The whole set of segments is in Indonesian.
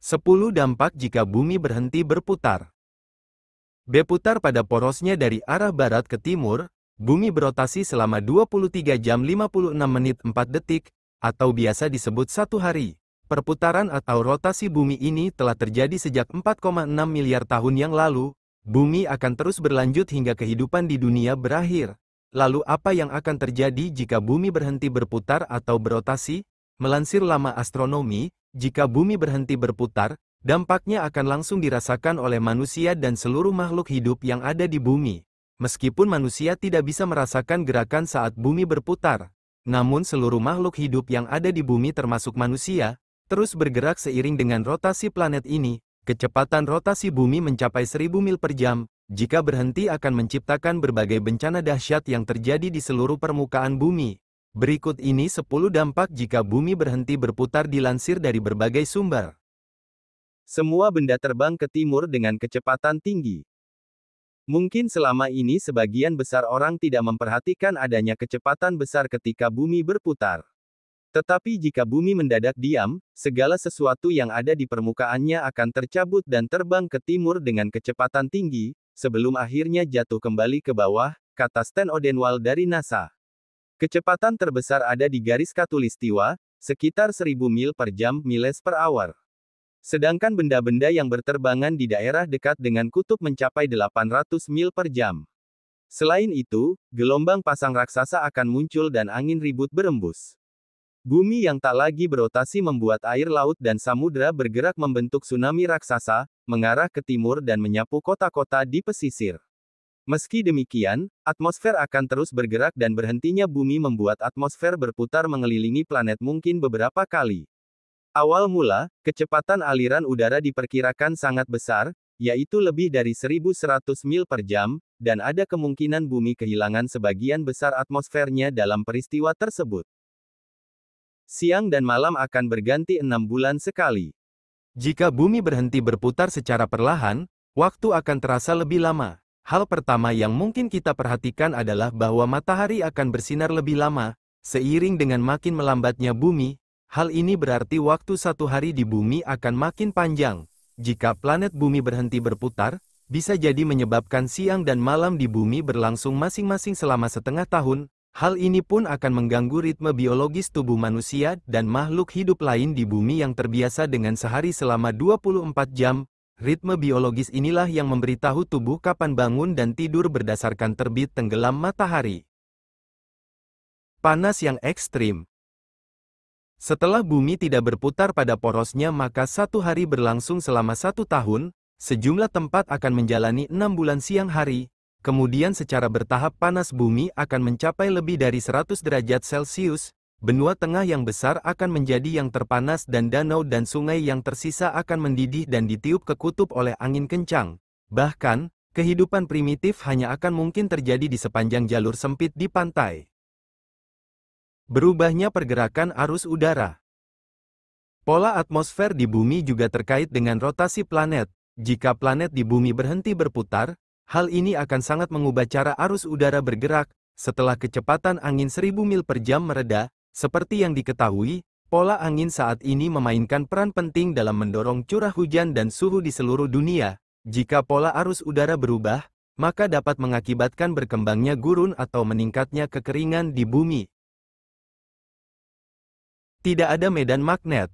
10 dampak jika bumi berhenti berputar. Berputar pada porosnya dari arah barat ke timur, bumi berotasi selama 23 jam 56 menit 4 detik, atau biasa disebut 1 hari. Perputaran atau rotasi bumi ini telah terjadi sejak 4,6 miliar tahun yang lalu. Bumi akan terus berlanjut hingga kehidupan di dunia berakhir. Lalu apa yang akan terjadi jika bumi berhenti berputar atau berotasi? Melansir Lama Astronomi, jika bumi berhenti berputar, dampaknya akan langsung dirasakan oleh manusia dan seluruh makhluk hidup yang ada di bumi. Meskipun manusia tidak bisa merasakan gerakan saat bumi berputar, namun seluruh makhluk hidup yang ada di bumi termasuk manusia, terus bergerak seiring dengan rotasi planet ini. Kecepatan rotasi bumi mencapai 1000 mil per jam. Jika berhenti akan menciptakan berbagai bencana dahsyat yang terjadi di seluruh permukaan bumi. Berikut ini 10 dampak jika bumi berhenti berputar dilansir dari berbagai sumber. Semua benda terbang ke timur dengan kecepatan tinggi. Mungkin selama ini sebagian besar orang tidak memperhatikan adanya kecepatan besar ketika bumi berputar. Tetapi jika bumi mendadak diam, segala sesuatu yang ada di permukaannya akan tercabut dan terbang ke timur dengan kecepatan tinggi, sebelum akhirnya jatuh kembali ke bawah, kata Stan Odenwald dari NASA. Kecepatan terbesar ada di garis khatulistiwa, sekitar 1000 mil per jam (miles per hour). Sedangkan benda-benda yang berterbangan di daerah dekat dengan kutub mencapai 800 mil per jam. Selain itu, gelombang pasang raksasa akan muncul dan angin ribut berembus. Bumi yang tak lagi berotasi membuat air laut dan samudera bergerak membentuk tsunami raksasa, mengarah ke timur dan menyapu kota-kota di pesisir. Meski demikian, atmosfer akan terus bergerak dan berhentinya bumi membuat atmosfer berputar mengelilingi planet mungkin beberapa kali. Awal mula, kecepatan aliran udara diperkirakan sangat besar, yaitu lebih dari 1100 mil per jam, dan ada kemungkinan bumi kehilangan sebagian besar atmosfernya dalam peristiwa tersebut. Siang dan malam akan berganti 6 bulan sekali. Jika bumi berhenti berputar secara perlahan, waktu akan terasa lebih lama. Hal pertama yang mungkin kita perhatikan adalah bahwa matahari akan bersinar lebih lama, seiring dengan makin melambatnya bumi. Hal ini berarti waktu 1 hari di bumi akan makin panjang. Jika planet bumi berhenti berputar, bisa jadi menyebabkan siang dan malam di bumi berlangsung masing-masing selama setengah tahun. Hal ini pun akan mengganggu ritme biologis tubuh manusia dan makhluk hidup lain di bumi yang terbiasa dengan sehari selama 24 jam. Ritme biologis inilah yang memberitahu tubuh kapan bangun dan tidur berdasarkan terbit tenggelam matahari. Panas yang ekstrim. Setelah bumi tidak berputar pada porosnya maka 1 hari berlangsung selama 1 tahun, sejumlah tempat akan menjalani 6 bulan siang hari, kemudian secara bertahap panas bumi akan mencapai lebih dari 100 derajat Celcius. Benua tengah yang besar akan menjadi yang terpanas dan danau dan sungai yang tersisa akan mendidih dan ditiup ke kutub oleh angin kencang. Bahkan, kehidupan primitif hanya akan mungkin terjadi di sepanjang jalur sempit di pantai. Berubahnya pergerakan arus udara. Pola atmosfer di bumi juga terkait dengan rotasi planet. Jika planet di bumi berhenti berputar, hal ini akan sangat mengubah cara arus udara bergerak. Setelah kecepatan angin 1000 mil per jam mereda, seperti yang diketahui, pola angin saat ini memainkan peran penting dalam mendorong curah hujan dan suhu di seluruh dunia. Jika pola arus udara berubah, maka dapat mengakibatkan berkembangnya gurun atau meningkatnya kekeringan di bumi. Tidak ada medan magnet.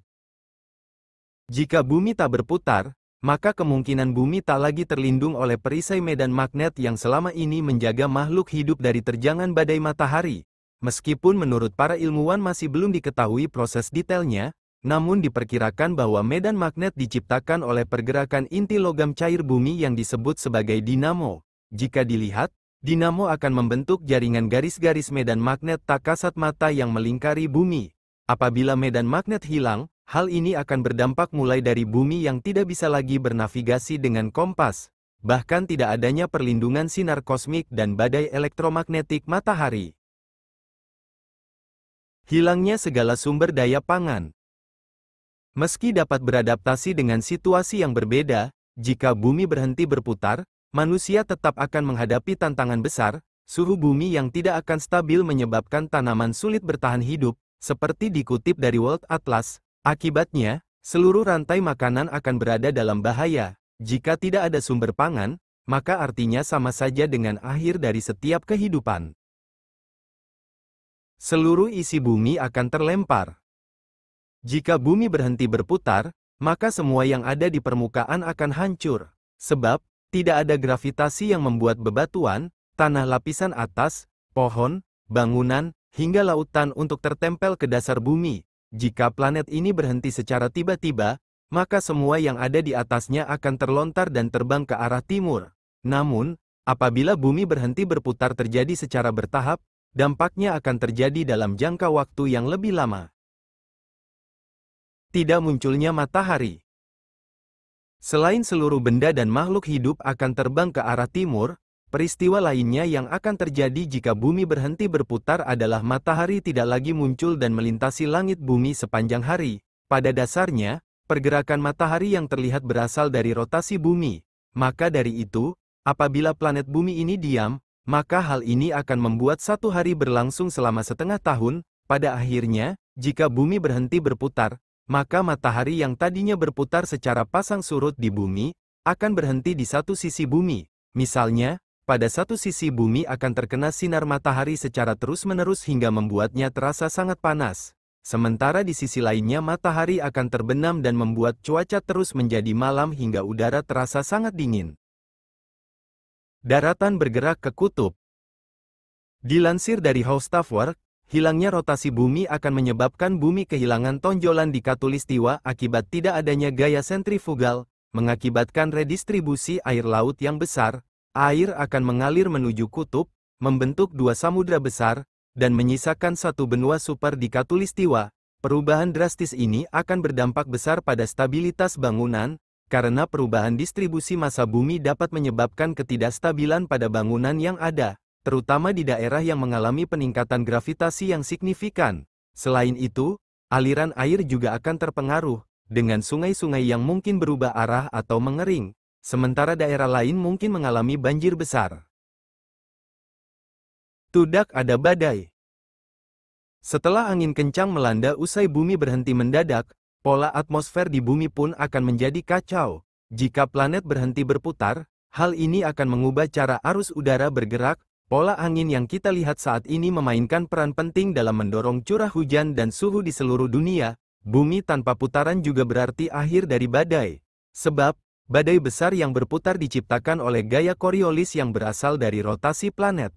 Jika bumi tak berputar, maka kemungkinan bumi tak lagi terlindung oleh perisai medan magnet yang selama ini menjaga makhluk hidup dari terjangan badai matahari. Meskipun menurut para ilmuwan masih belum diketahui proses detailnya, namun diperkirakan bahwa medan magnet diciptakan oleh pergerakan inti logam cair bumi yang disebut sebagai dinamo. Jika dilihat, dinamo akan membentuk jaringan garis-garis medan magnet tak kasat mata yang melingkari bumi. Apabila medan magnet hilang, hal ini akan berdampak mulai dari bumi yang tidak bisa lagi bernavigasi dengan kompas, bahkan tidak adanya perlindungan sinar kosmik dan badai elektromagnetik matahari. Hilangnya segala sumber daya pangan. Meski dapat beradaptasi dengan situasi yang berbeda, jika bumi berhenti berputar, manusia tetap akan menghadapi tantangan besar. Suhu bumi yang tidak akan stabil menyebabkan tanaman sulit bertahan hidup, seperti dikutip dari World Atlas. Akibatnya, Seluruh rantai makanan akan berada dalam bahaya. Jika tidak ada sumber pangan, maka artinya sama saja dengan akhir dari setiap kehidupan. Seluruh isi bumi akan terlempar. Jika bumi berhenti berputar, maka semua yang ada di permukaan akan hancur. Sebab, tidak ada gravitasi yang membuat bebatuan, tanah lapisan atas, pohon, bangunan, hingga lautan untuk tertempel ke dasar bumi. Jika planet ini berhenti secara tiba-tiba, maka semua yang ada di atasnya akan terlontar dan terbang ke arah timur. Namun, apabila bumi berhenti berputar terjadi secara bertahap, dampaknya akan terjadi dalam jangka waktu yang lebih lama. Tidak munculnya matahari. Selain seluruh benda dan makhluk hidup akan terbang ke arah timur, peristiwa lainnya yang akan terjadi jika bumi berhenti berputar adalah matahari tidak lagi muncul dan melintasi langit bumi sepanjang hari. Pada dasarnya, pergerakan matahari yang terlihat berasal dari rotasi bumi. Maka dari itu, apabila planet bumi ini diam, maka hal ini akan membuat satu hari berlangsung selama setengah tahun. Pada akhirnya, jika bumi berhenti berputar, maka matahari yang tadinya berputar secara pasang surut di bumi, akan berhenti di satu sisi bumi. Misalnya, pada satu sisi bumi akan terkena sinar matahari secara terus-menerus hingga membuatnya terasa sangat panas. Sementara di sisi lainnya matahari akan terbenam dan membuat cuaca terus menjadi malam hingga udara terasa sangat dingin. Daratan bergerak ke kutub. Dilansir dari HowStuffWorks, hilangnya rotasi bumi akan menyebabkan bumi kehilangan tonjolan di khatulistiwa akibat tidak adanya gaya sentrifugal, mengakibatkan redistribusi air laut yang besar. Air akan mengalir menuju kutub, membentuk dua samudra besar, dan menyisakan satu benua super di khatulistiwa. Perubahan drastis ini akan berdampak besar pada stabilitas bangunan, karena perubahan distribusi massa bumi dapat menyebabkan ketidakstabilan pada bangunan yang ada, terutama di daerah yang mengalami peningkatan gravitasi yang signifikan. Selain itu, aliran air juga akan terpengaruh, dengan sungai-sungai yang mungkin berubah arah atau mengering, sementara daerah lain mungkin mengalami banjir besar. Tidak ada badai. Setelah angin kencang melanda usai bumi berhenti mendadak, pola atmosfer di bumi pun akan menjadi kacau. Jika planet berhenti berputar, hal ini akan mengubah cara arus udara bergerak. Pola angin yang kita lihat saat ini memainkan peran penting dalam mendorong curah hujan dan suhu di seluruh dunia. Bumi tanpa putaran juga berarti akhir dari badai. Sebab, badai besar yang berputar diciptakan oleh gaya Coriolis yang berasal dari rotasi planet.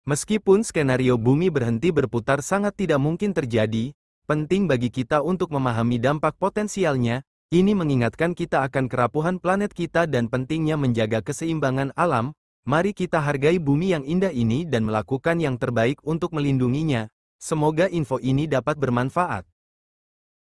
Meskipun skenario bumi berhenti berputar sangat tidak mungkin terjadi, penting bagi kita untuk memahami dampak potensialnya. Ini mengingatkan kita akan kerapuhan planet kita dan pentingnya menjaga keseimbangan alam. Mari kita hargai bumi yang indah ini dan melakukan yang terbaik untuk melindunginya. Semoga info ini dapat bermanfaat.